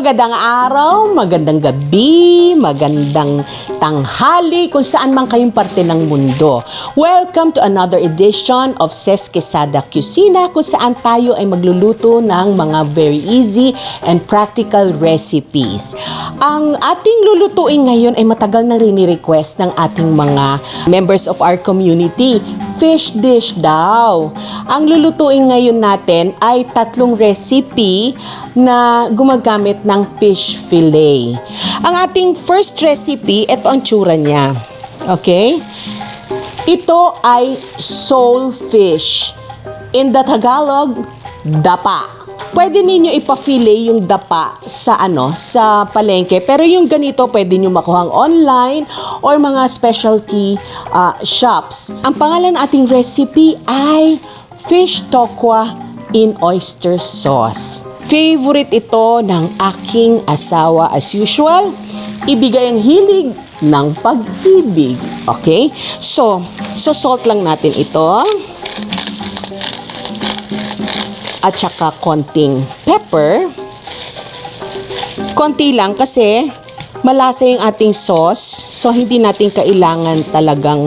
Magandang araw, magandang gabi, magandang tanghali kung saan man kayong parte ng mundo. Welcome to another edition of Ces Quesada Cucina kung saan tayo ay magluluto ng mga very easy and practical recipes. Ang ating lulutuin ngayon ay matagal na rini-request ng ating mga members of our community. Fish dish daw. Ang lulutuin ngayon natin ay tatlong recipe na gumagamit ng fish fillet. Ang ating first recipe, ito ang tsura niya. Okay? Ito ay sole fish. In the Tagalog, dapa. Pwede ninyo ipa-fillet yung dapa sa sa palengke, pero yung ganito pwede niyo makuhang online or mga specialty shops. Ang pangalan ng ating recipe ay fish tokwa in oyster sauce. Favorite ito ng aking asawa as usual. Ibigay ang hilig ng pag-ibig. Okay? So salt lang natin ito. At saka konting pepper. Konti lang kasi malasa yung ating sauce. So, hindi natin kailangan talagang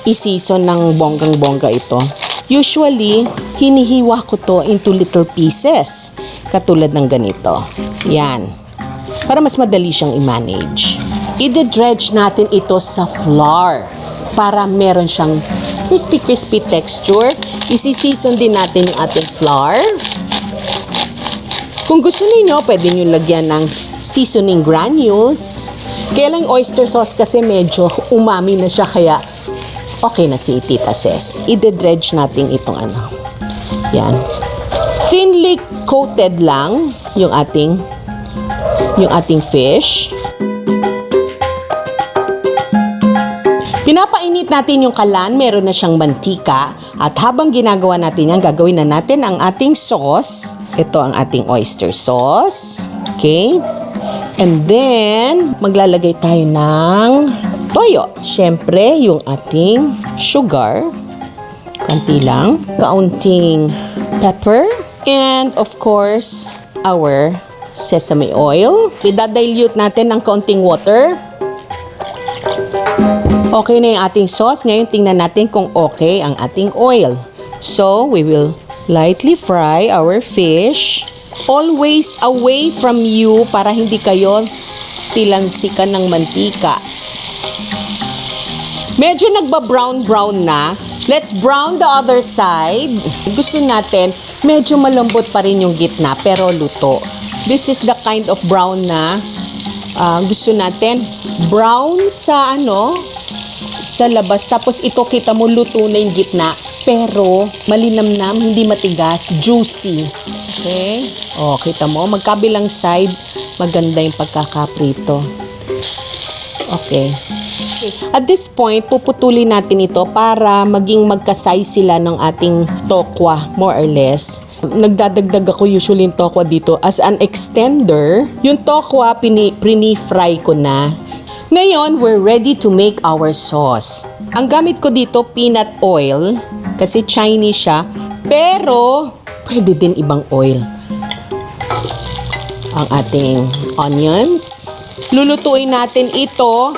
i-season ng bonggang-bongga ito. Usually, hinihiwa ko to into little pieces. Katulad ng ganito. Yan. Para mas madali siyang i-manage. I-dredge natin ito sa flour para meron siyang crispy texture. Isi-season din natin yung ating flour. Kung gusto niyo, pwede niyo lagyan ng seasoning granules. Kaya lang oyster sauce kasi medyo umami na siya, kaya okay na si Tita Ces. I-dredge natin itong Yan. Thinly coated lang yung ating fish. Pinapainit natin yung kalan, meron na siyang mantika. At habang ginagawa natin yan, gagawin na natin ang ating sauce. Ito ang ating oyster sauce. Okay? And then, maglalagay tayo ng toyo. Siyempre, yung ating sugar. Konti lang. Kaunting pepper. And of course, our sesame oil. Idadilute natin ng kaunting water. Okay na yung ating sauce. Ngayon, tingnan natin kung okay ang ating oil. So, we will lightly fry our fish. Always away from you para hindi kayo tilansikan ng mantika. Medyo nagba-brown na. Let's brown the other side. Gusto natin, medyo malambot pa rin yung gitna, pero luto. This is the kind of brown na gusto natin. Brown sa sa labas, tapos ito kita mo luto na yung gitna, pero malinamnam, hindi matigas, juicy. Okay? Kita mo, magkabilang side, maganda yung pagkakaprito. Okay. At this point, puputulin natin ito para maging magka-size sila ng ating tokwa, more or less. Nagdadagdag ako usually yung tokwa dito as an extender. Yung tokwa, fry ko na. Ngayon, we're ready to make our sauce. Ang gamit ko dito, peanut oil, kasi Chinese siya, pero pwede din ibang oil. Ang ating onions. Lulutuin natin ito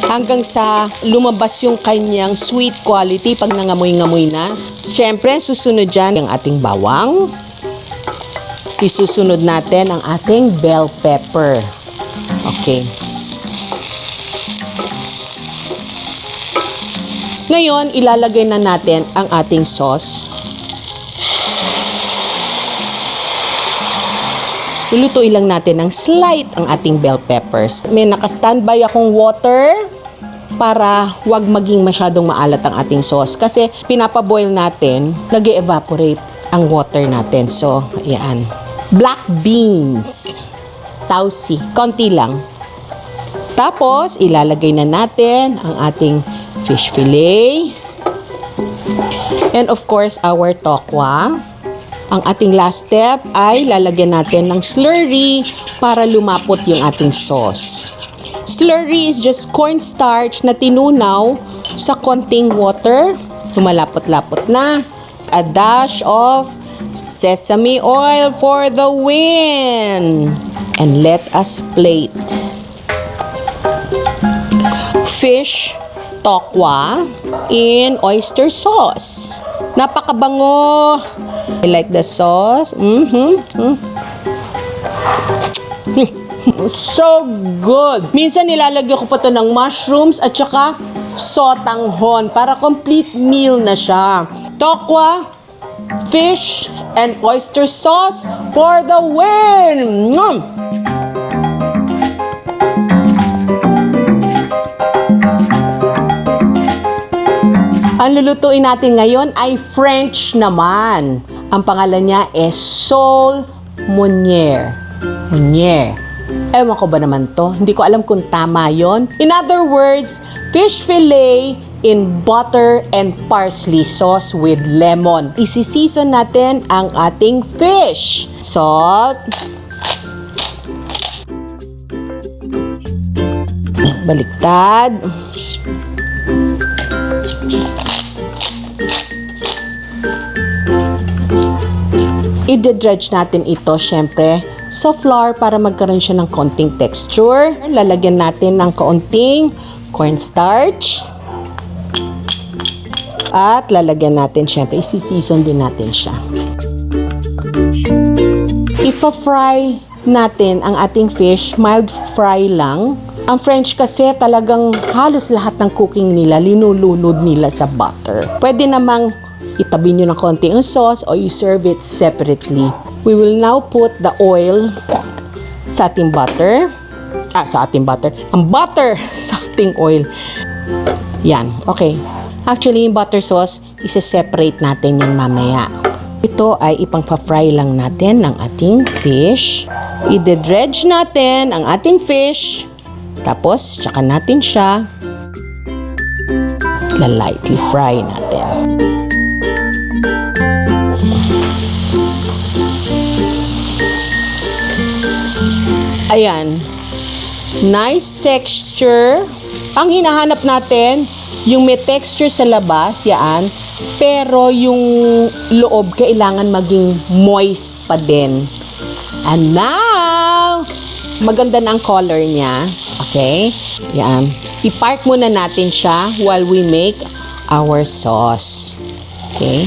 hanggang sa lumabas yung kanyang sweet quality pag nangamoy-ngamoy na. Siyempre, susunod dyan ang ating bawang. Isusunod natin ang ating bell pepper. Okay. Ngayon, ilalagay na natin ang ating sauce. Lulutuin lang natin ng slight ang ating bell peppers. May naka-standby akong water para wag maging masyadong maalat ang ating sauce. Kasi pinapaboil natin, nag-evaporate ang water natin. So, ayan. Black beans. Tausi. Konti lang. Tapos, ilalagay na natin ang ating fish fillet. And of course, our tokwa. Ang ating last step ay lalagyan natin ng slurry para lumapot yung ating sauce. Slurry is just cornstarch na tinunaw sa konting water. Lumalapot-lapot na. A dash of sesame oil for the win. And let us plate. Fish tokwa in oyster sauce. Napakabango. I like the sauce. So good. Minsan nilalagyan ko pa to ng mushrooms at saka sotanghon para complete meal na siya. Tokwa, fish, and oyster sauce for the win! Ang lulutuin natin ngayon ay French naman. Ang pangalan niya is Sole Meunière. Ewan ko ba naman to? Hindi ko alam kung tama yon. In other words, fish fillet in butter and parsley sauce with lemon. Isi-season natin ang ating fish. Salt. Baliktad. I-dredge natin ito, syempre, sa flour para magkaroon siya ng konting texture. Lalagyan natin ng kaunting cornstarch. At lalagyan natin, syempre, isi-season din natin siya. Ipa-fry natin ang ating fish, mild fry lang. Ang French kasi talagang halos lahat ng cooking nila, linulunod nila sa butter. Pwede namang itabi nyo ng konti ang sauce or you serve it separately. We will now put the oil sa ating butter. Ang butter sa ating oil. Yan, okay. Actually, yung butter sauce, isa-separate natin yan mamaya. Ito ay ipang-fry lang natin ng ating fish. I-dredge natin ang ating fish. Tapos, tsaka natin siya lightly fry natin. Ayan. Nice texture. Ang hinahanap natin, yung may texture sa labas, yan. Pero yung loob, kailangan maging moist pa din. And now, maganda na ang color niya. Okay? Yan. I-park muna natin siya while we make our sauce. Okay?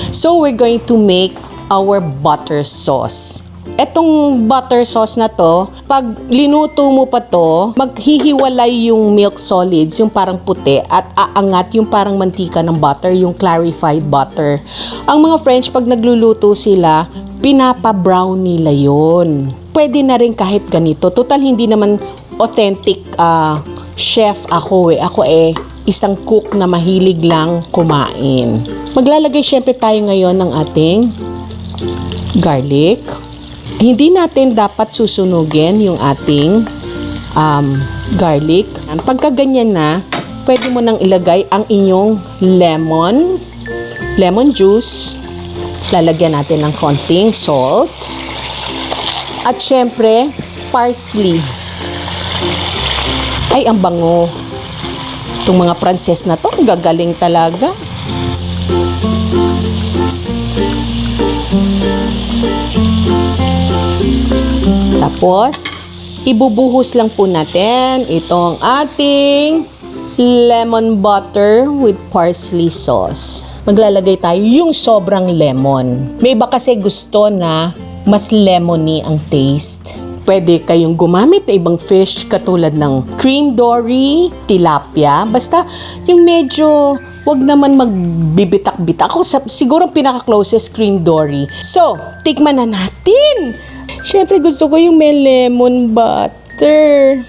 So, we're going to make our butter sauce. Etong butter sauce na to, pag linuto mo pa to, maghihiwalay yung milk solids, yung parang puti, at aangat yung parang mantika ng butter, yung clarified butter. Ang mga French, pag nagluluto sila, pinapa-brown nila yun. Pwede na rin kahit ganito. Total, hindi naman authentic chef ako eh. Ako isang cook na mahilig lang kumain. Maglalagay syempre tayo ngayon ng ating garlic. Hindi natin dapat susunugin yung ating garlic. Pagka ganyan na, pwede mo nang ilagay ang inyong lemon juice. Lalagyan natin ng konting salt. At syempre, parsley. Ay, ang bango. Itong mga Pranses na to, gagaling talaga. Tapos, ibubuhos lang po natin itong ating lemon butter with parsley sauce. Maglalagay tayo yung sobrang lemon. May iba kasi gusto na mas lemony ang taste. Pwede kayong gumamit na ibang fish katulad ng cream dory, tilapia. Basta yung medyo wag naman magbibitak-bitak. Ako siguro pinaka-closest cream dory. So, tikman na natin. Siyempre gusto ko yung may lemon butter.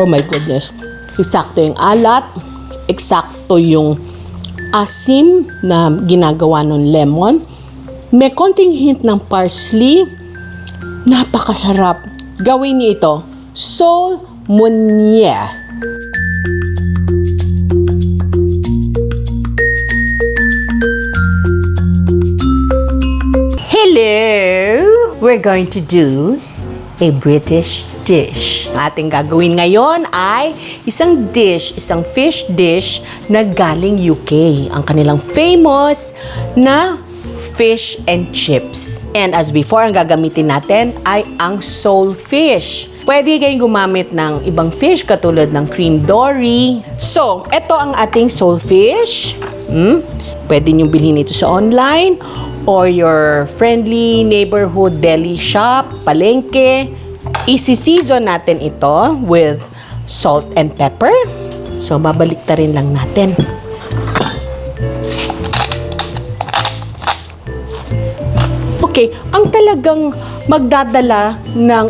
Oh my goodness. Eksakto yung alat. Eksakto yung asim na ginagawa ng lemon. May konting hint ng parsley. Napakasarap. Gawin niyo ito. Sole Meunière. Hello! We're going to do a British dish. Ang ating gagawin ngayon ay isang fish dish na galing UK. Ang kanilang famous na fish and chips. And as before, ang gagamitin natin ay ang sole fish. Pwede kayong gumamit ng ibang fish katulad ng cream dory. So, ito ang ating sole fish. Pwede nyo bilhin ito sa online or your friendly neighborhood deli shop, palengke. Isi-season natin ito with salt and pepper. So, babaliktarin lang natin. Okay, ang talagang magdadala ng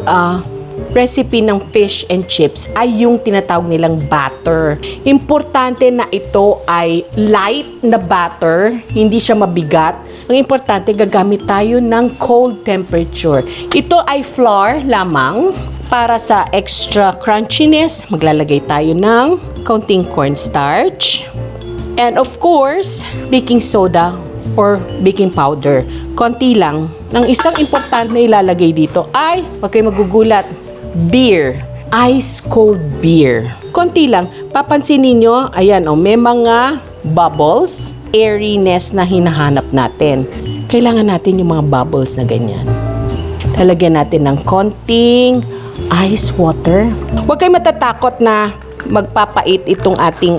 recipe ng fish and chips ay yung tinatawag nilang batter. Importante na ito ay light na batter, hindi siya mabigat. Ang importante, gagamit tayo ng cold temperature. Ito ay flour lamang. Para sa extra crunchiness, maglalagay tayo ng kaunting cornstarch. And of course, baking soda or baking powder. Konti lang. Ang isang importante na ilalagay dito ay, huwag kayo magugulat, beer. Ice cold beer. Konti lang. Papansinin nyo, ayan may mga bubbles, airiness na hinahanap natin. Kailangan natin yung mga bubbles na ganyan. Lalagyan natin ng konting ice water. Huwag kayo matatakot na magpapait itong ating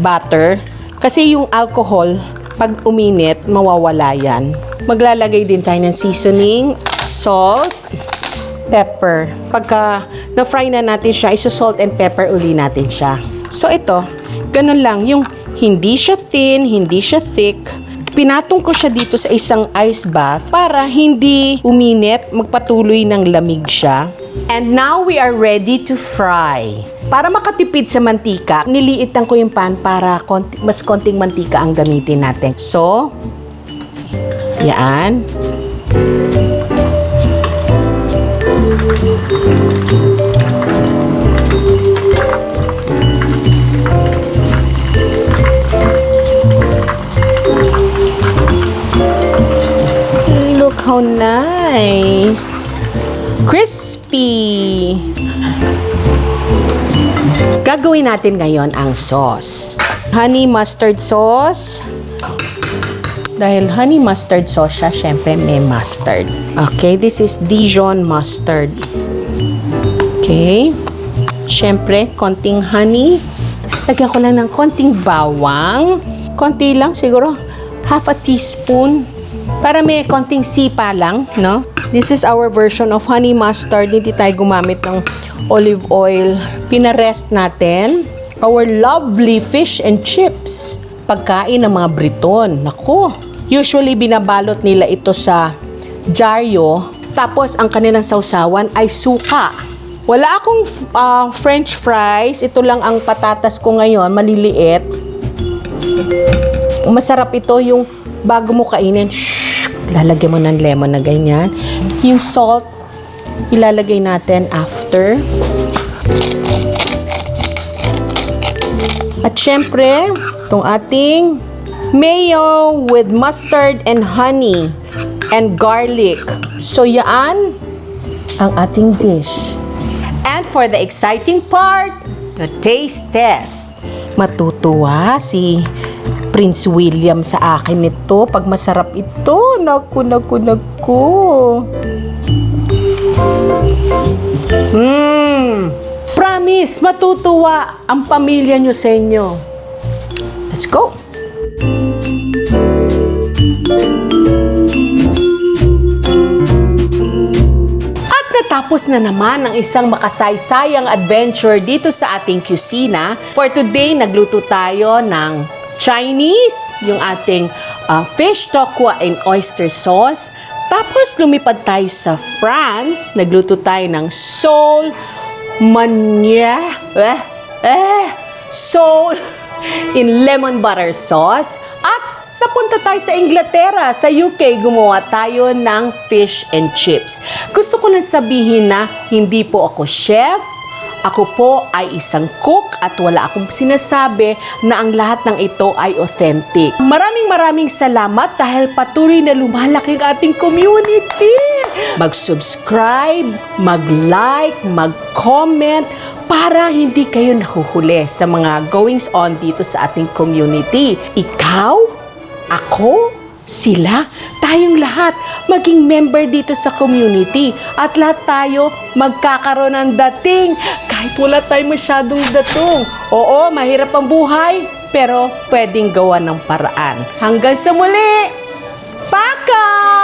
butter kasi yung alcohol, pag uminit, mawawala yan. Maglalagay din tayo ng seasoning, salt, pepper. Pagka na-fry na natin siya, iso-salt and pepper uli natin siya. So ito, ganun lang. Yung hindi siya thin, hindi siya thick. Pinatong ko siya dito sa isang ice bath para hindi uminit, magpatuloy ng lamig siya. And now we are ready to fry. Para makatipid sa mantika, niliitan ko yung pan para mas konting mantika ang gamitin natin. So, yan. Look how nice. Crispy. Gagawin natin ngayon ang sauce. Honey mustard sauce. Dahil honey mustard sauce siya, syempre may mustard. Okay, this is Dijon mustard. Okay. Syempre, konting honey. Lagyan ko lang ng konting bawang. Konti lang, siguro half a teaspoon. Para may konting sipa lang, no? This is our version of honey mustard. Hindi tayo gumamit ng olive oil. Pinarest natin our lovely fish and chips. Pagkain ng mga Briton. Naku, usually binabalot nila ito sa jaryo. Tapos ang kanilang sausawan ay suka. Wala akong French fries. Ito lang ang patatas ko ngayon, maliliit. Masarap ito yung bago mo kainin. Lalagyan mo ng lemon na ganyan. Yung salt, ilalagay natin after. At syempre, itong ating mayo with mustard and honey and garlic. So yan ang ating dish. And for the exciting part, the taste test. Matutuwa si Prince William sa akin nito pag masarap ito. Naku. Promise, matutuwa ang pamilya nyo sa inyo. Let's go! At natapos na naman ang isang makasaysayang adventure dito sa ating kusina. For today, nagluto tayo ng Chinese, yung ating fish tokwa and oyster sauce. Tapos lumipad tayo sa France, nagluto tayo ng sole in lemon butter sauce. At napunta tayo sa Inglaterra, sa UK, gumawa tayo ng fish and chips. Gusto ko lang sabihin na hindi po ako chef. Ako po ay isang cook at wala akong sinasabi na ang lahat ng ito ay authentic. Maraming salamat dahil patuloy na lumalaki ang ating community. Mag-subscribe, mag-like, mag-comment para hindi kayo nahuhuli sa mga goings on dito sa ating community. Ikaw, ako, sila, tayong lahat, maging member dito sa community. At lahat tayo magkakaroon ng dating kahit wala tayong masyadong datong. Oo, mahirap ang buhay, pero pwedeng gawa ng paraan. Hanggang sa muli! Paka!